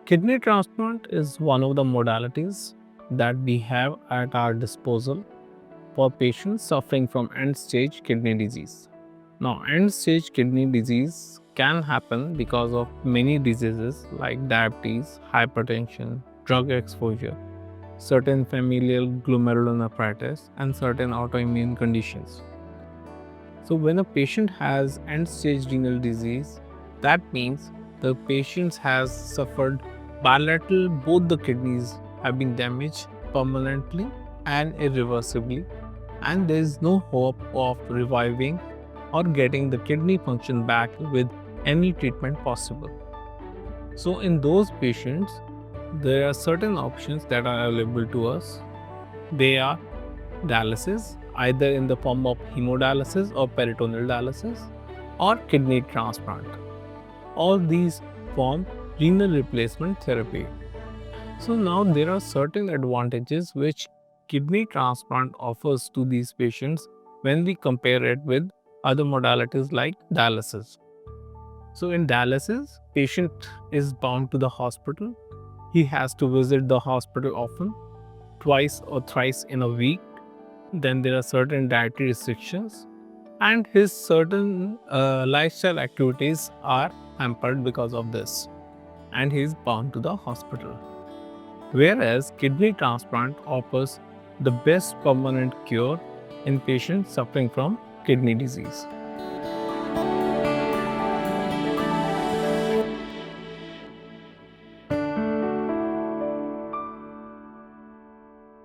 Kidney transplant is one of the modalities that we have at our disposal for patients suffering from end-stage kidney disease. Now, end-stage kidney disease can happen because of many diseases like diabetes, hypertension, drug exposure, certain familial glomerulonephritis, and certain autoimmune conditions. So, when a patient has end-stage renal disease, that means the patient has suffered bilateral, both the kidneys have been damaged permanently and irreversibly, and there is no hope of reviving or getting the kidney function back with any treatment possible. So, in those patients, there are certain options that are available to us. They are dialysis, either in the form of hemodialysis or peritoneal dialysis, or kidney transplant. All these form renal replacement therapy. So now there are certain advantages which kidney transplant offers to these patients when we compare it with other modalities like dialysis. So in dialysis, patient is bound to the hospital. He has to visit the hospital often, twice or thrice in a week. Then there are certain dietary restrictions, and his certain lifestyle activities are hampered because of this, and he is bound to the hospital. Whereas kidney transplant offers the best permanent cure in patients suffering from kidney disease.